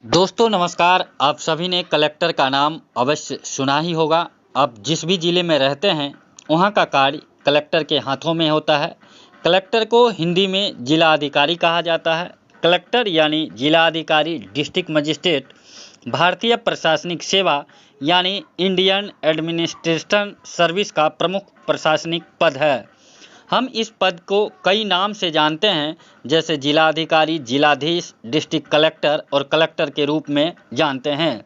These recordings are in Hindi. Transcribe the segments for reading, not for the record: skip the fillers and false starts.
दोस्तों नमस्कार। आप सभी ने कलेक्टर का नाम अवश्य सुना ही होगा। आप जिस भी ज़िले में रहते हैं वहाँ का कार्य कलेक्टर के हाथों में होता है। कलेक्टर को हिंदी में जिला अधिकारी कहा जाता है। कलेक्टर यानी जिला अधिकारी, डिस्ट्रिक्ट मजिस्ट्रेट भारतीय प्रशासनिक सेवा यानी इंडियन एडमिनिस्ट्रेशन सर्विस का प्रमुख प्रशासनिक पद है। हम इस पद को कई नाम से जानते हैं, जैसे जिलाधिकारी, जिलाधीश, डिस्ट्रिक्ट कलेक्टर और कलेक्टर के रूप में जानते हैं।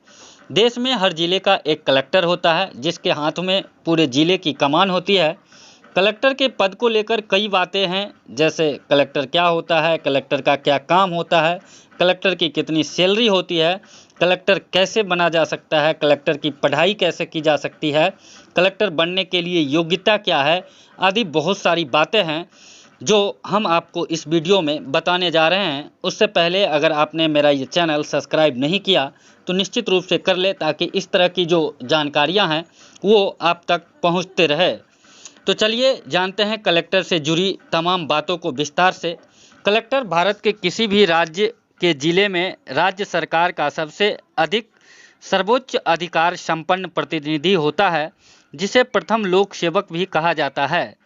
देश में हर जिले का एक कलेक्टर होता है जिसके हाथ में पूरे जिले की कमान होती है। कलेक्टर के पद को लेकर कई बातें हैं, जैसे कलेक्टर क्या होता है, कलेक्टर का क्या काम होता है, कलेक्टर की कितनी सैलरी होती है, कलेक्टर कैसे बना जा सकता है, कलेक्टर की पढ़ाई कैसे की जा सकती है, कलेक्टर बनने के लिए योग्यता क्या है, आदि बहुत सारी बातें हैं जो हम आपको इस वीडियो में बताने जा रहे हैं। उससे पहले अगर आपने मेरा ये चैनल सब्सक्राइब नहीं किया तो निश्चित रूप से कर ले, ताकि इस तरह की जो जानकारियां हैं वो आप तक पहुंचते रहे। तो चलिए जानते हैं कलेक्टर से जुड़ी तमाम बातों को विस्तार से। कलेक्टर भारत के किसी भी राज्य के जिले में राज्य सरकार का सबसे अधिक सर्वोच्च अधिकार संपन्न प्रतिनिधि होता है, जिसे प्रथम लोक सेवक भी कहा जाता है।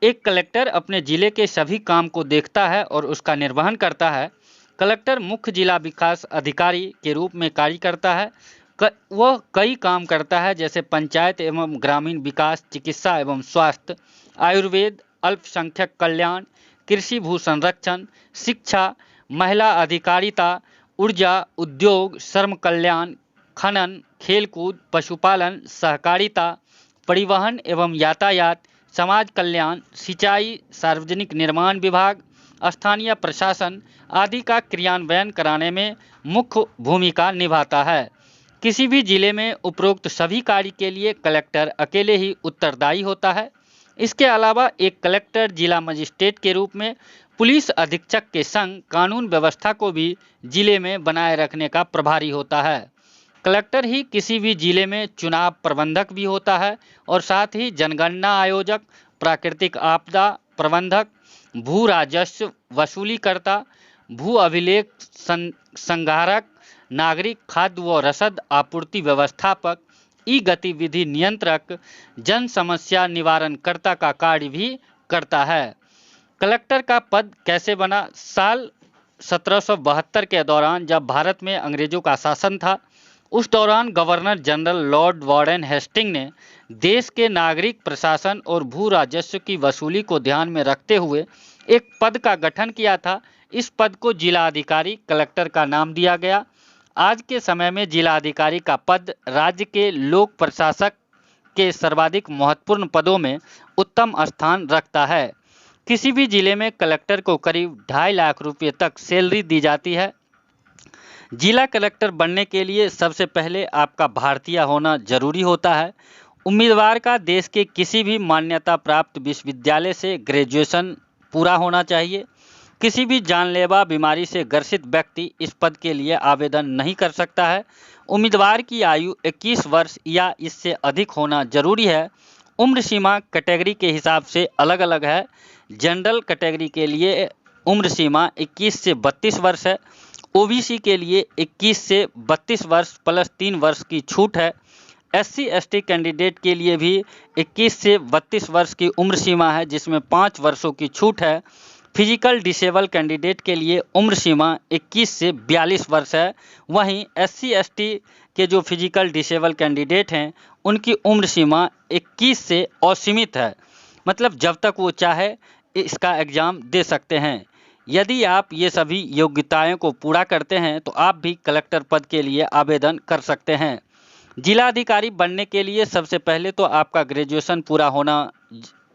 एक कलेक्टर अपने जिले के सभी काम को देखता है और उसका निर्वहन करता है। कलेक्टर मुख्य जिला विकास अधिकारी के रूप में कार्य करता है। वह कई काम करता है, जैसे पंचायत एवं ग्रामीण विकास, चिकित्सा एवं स्वास्थ्य, आयुर्वेद, अल्पसंख्यक कल्याण, कृषि भू संरक्षण, शिक्षा, महिला अधिकारिता, ऊर्जा, उद्योग, श्रम कल्याण, खनन, खेलकूद, पशुपालन, सहकारिता, परिवहन एवं यातायात, समाज कल्याण, सिंचाई, सार्वजनिक निर्माण विभाग, स्थानीय प्रशासन आदि का क्रियान्वयन कराने में मुख्य भूमिका निभाता है। किसी भी जिले में उपरोक्त सभी कार्य के लिए कलेक्टर अकेले ही उत्तरदायी होता है। इसके अलावा एक कलेक्टर जिला मजिस्ट्रेट के रूप में पुलिस अधीक्षक के संग कानून व्यवस्था को भी जिले में बनाए रखने का प्रभारी होता है। कलेक्टर ही किसी भी जिले में चुनाव प्रबंधक भी होता है और साथ ही जनगणना आयोजक, प्राकृतिक आपदा प्रबंधक, भू राजस्व वसूलीकर्ता, भू अभिलेख संग्राहक, नागरिक खाद्य व रसद आपूर्ति व्यवस्थापक, ई गतिविधि नियंत्रक, जन समस्या निवारणकर्ता का कार्य भी करता है। कलेक्टर का पद कैसे बना? साल 1772 के दौरान जब भारत में अंग्रेजों का शासन था, उस दौरान governor general Lord Warren Hastings ने देश के नागरिक प्रशासन और भू राजस्व की वसूली को ध्यान में रखते हुए एक पद का गठन किया था। इस पद को जिला अधिकारी कलेक्टर का नाम दिया गया। आज के समय में जिला अधिकारी का पद राज्य के लोक प्रशासक के सर्वाधिक महत्वपूर्ण पदों में उत्तम स्थान रखता है। किसी भी जिले में कलेक्टर को करीब 2.5 लाख रुपये तक सैलरी दी जाती है। जिला कलेक्टर बनने के लिए सबसे पहले आपका भारतीय होना जरूरी होता है। उम्मीदवार का देश के किसी भी मान्यता प्राप्त विश्वविद्यालय से ग्रेजुएशन पूरा होना चाहिए। किसी भी जानलेवा बीमारी से ग्रसित व्यक्ति इस पद के लिए आवेदन नहीं कर सकता है। उम्मीदवार की आयु 21 वर्ष या इससे अधिक होना जरूरी है। उम्र सीमा कैटेगरी के हिसाब से अलग अलग है। जनरल कैटेगरी के लिए उम्र सीमा 21 से 32 वर्ष है। ओबीसी के लिए 21 से 32 वर्ष प्लस 3 वर्ष की छूट है। एससी एसटी कैंडिडेट के लिए भी 21 से 32 वर्ष की उम्र सीमा है, जिसमें 5 वर्षों की छूट है। फिजिकल डिसेबल कैंडिडेट के लिए उम्र सीमा 21 से 42 वर्ष है। वहीं एससी एसटी के जो फिजिकल डिसेबल कैंडिडेट हैं उनकी उम्र सीमा 21 से असीमित है, मतलब जब तक वो चाहे इसका एग्ज़ाम दे सकते हैं। यदि आप ये सभी योग्यताओं को पूरा करते हैं तो आप भी कलेक्टर पद के लिए आवेदन कर सकते हैं। जिलाधिकारी बनने के लिए सबसे पहले तो आपका ग्रेजुएशन पूरा होना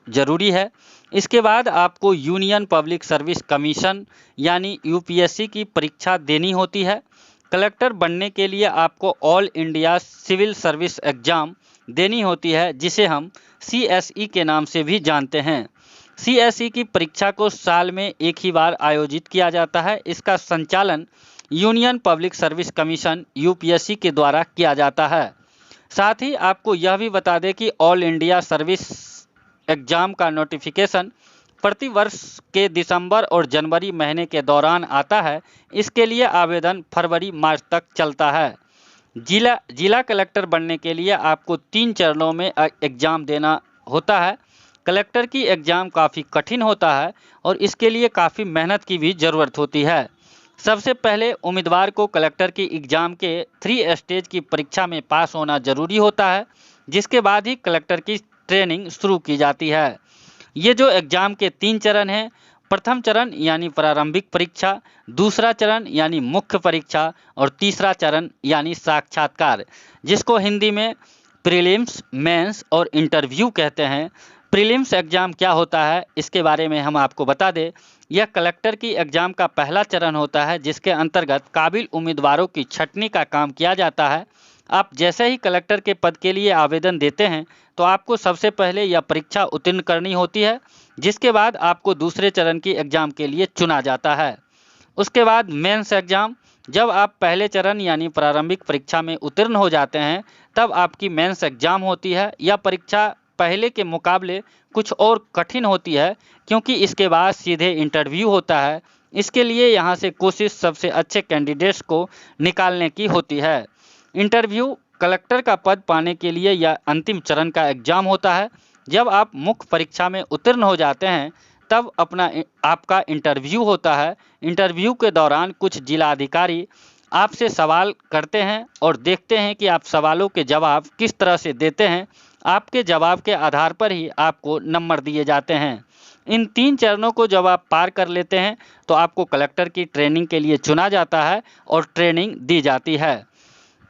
जरूरी है। इसके बाद आपको यूनियन पब्लिक सर्विस कमीशन यानी यूपीएससी की परीक्षा देनी होती है। कलेक्टर बनने के लिए आपको All India Civil Service exam देनी होती है, जिसे हम सीएसई के नाम से भी जानते हैं। सीएसई की परीक्षा को साल में एक ही बार आयोजित किया जाता है। इसका संचालन union public service commission UPSC के द्वारा किया जाता है। साथ ही आपको यह भी बता दें कि ऑल इंडिया सर्विस एग्जाम का नोटिफिकेशन प्रतिवर्ष के दिसंबर और जनवरी महीने के दौरान आता है। इसके लिए आवेदन फरवरी मार्च तक चलता है। जिला कलेक्टर बनने के लिए आपको 3 चरणों में एग्ज़ाम देना होता है। कलेक्टर की एग्ज़ाम काफ़ी कठिन होता है और इसके लिए काफ़ी मेहनत की भी ज़रूरत होती है। सबसे पहले उम्मीदवार को कलेक्टर की एग्ज़ाम के 3 स्टेज की परीक्षा में पास होना जरूरी होता है, जिसके बाद ही कलेक्टर की ट्रेनिंग शुरू की जाती है। ये जो एग्ज़ाम के 3 चरण हैं, प्रथम चरण यानी प्रारंभिक परीक्षा, दूसरा चरण यानी मुख्य परीक्षा और तीसरा चरण यानी साक्षात्कार, जिसको हिंदी में प्रीलिम्स, मेंस और इंटरव्यू कहते हैं। प्रीलिम्स एग्ज़ाम क्या होता है, इसके बारे में हम आपको बता दें। यह कलेक्टर की एग्ज़ाम का पहला चरण होता है, जिसके अंतर्गत काबिल उम्मीदवारों की छँटनी का काम किया जाता है। आप जैसे ही कलेक्टर के पद के लिए आवेदन देते हैं तो आपको सबसे पहले यह परीक्षा उत्तीर्ण करनी होती है, जिसके बाद आपको दूसरे चरण की एग्ज़ाम के लिए चुना जाता है। उसके बाद मेंस एग्ज़ाम, जब आप पहले चरण यानी प्रारंभिक परीक्षा में उत्तीर्ण हो जाते हैं तब आपकी मेंस एग्ज़ाम होती है। यह परीक्षा पहले के मुकाबले कुछ और कठिन होती है, क्योंकि इसके बाद सीधे इंटरव्यू होता है। इसके लिए यहाँ से कोशिश सबसे अच्छे कैंडिडेट्स को निकालने की होती है। इंटरव्यू कलेक्टर का पद पाने के लिए यह अंतिम चरण का एग्ज़ाम होता है। जब आप मुख्य परीक्षा में उत्तीर्ण हो जाते हैं तब आपका इंटरव्यू होता है। इंटरव्यू के दौरान कुछ जिला अधिकारी आपसे सवाल करते हैं और देखते हैं कि आप सवालों के जवाब किस तरह से देते हैं। आपके जवाब के आधार पर ही आपको नंबर दिए जाते हैं। इन 3 चरणों को जब आप पार कर लेते हैं तो आपको कलेक्टर की ट्रेनिंग के लिए चुना जाता है और ट्रेनिंग दी जाती है।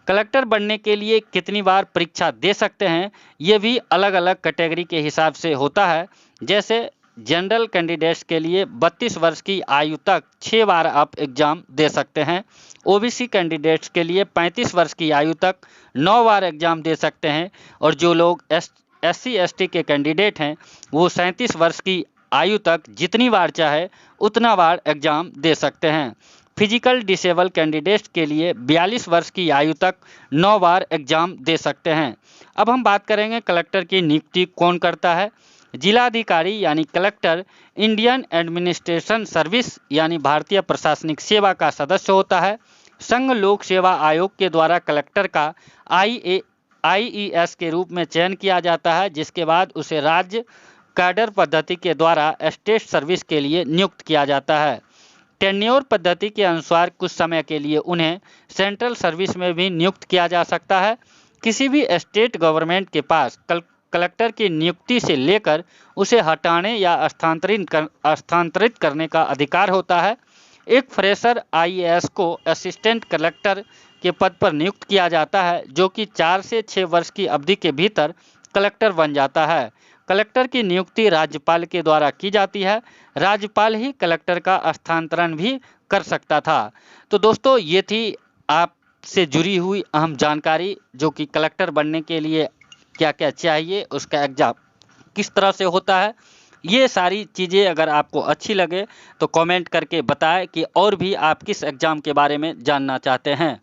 कलेक्टर बनने के लिए कितनी बार परीक्षा दे सकते हैं, ये भी अलग अलग कैटेगरी के हिसाब से होता है। जैसे जनरल कैंडिडेट्स के लिए 32 वर्ष की आयु तक 6 बार आप एग्ज़ाम दे सकते हैं। ओबीसी कैंडिडेट्स के लिए 35 वर्ष की आयु तक 9 बार एग्ज़ाम दे सकते हैं और जो लोग SC/ST के कैंडिडेट हैं वो 37 वर्ष की आयु तक जितनी बार चाहे उतना बार एग्ज़ाम दे सकते हैं। फिजिकल डिसेबल कैंडिडेट्स के लिए 42 वर्ष की आयु तक 9 बार एग्ज़ाम दे सकते हैं। अब हम बात करेंगे कलेक्टर की नियुक्ति कौन करता है। जिलाधिकारी यानी कलेक्टर इंडियन एडमिनिस्ट्रेशन सर्विस यानी भारतीय प्रशासनिक सेवा का सदस्य होता है। संघ लोक सेवा आयोग के द्वारा कलेक्टर का IAS के रूप में चयन किया जाता है, जिसके बाद उसे राज्य कैडर पद्धति के द्वारा स्टेट सर्विस के लिए नियुक्त किया जाता है। टेन्योर पद्धति के अनुसार कुछ समय के लिए उन्हें सेंट्रल सर्विस में भी नियुक्त किया जा सकता है। किसी भी स्टेट गवर्नमेंट के पास कलेक्टर की नियुक्ति से लेकर उसे हटाने या स्थानांतरित करने का अधिकार होता है। एक फ्रेशर IAS को असिस्टेंट कलेक्टर के पद पर नियुक्त किया जाता है, जो कि 4 से 6 वर्ष की अवधि के भीतर कलेक्टर बन जाता है। कलेक्टर की नियुक्ति राज्यपाल के द्वारा की जाती है। राज्यपाल ही कलेक्टर का स्थानांतरण भी कर सकता था। तो दोस्तों, ये थी आपसे जुड़ी हुई अहम जानकारी, जो कि कलेक्टर बनने के लिए क्या क्या चाहिए, उसका एग्ज़ाम किस तरह से होता है। ये सारी चीज़ें अगर आपको अच्छी लगे तो कमेंट करके बताएं कि और भी आप किस एग्ज़ाम के बारे में जानना चाहते हैं।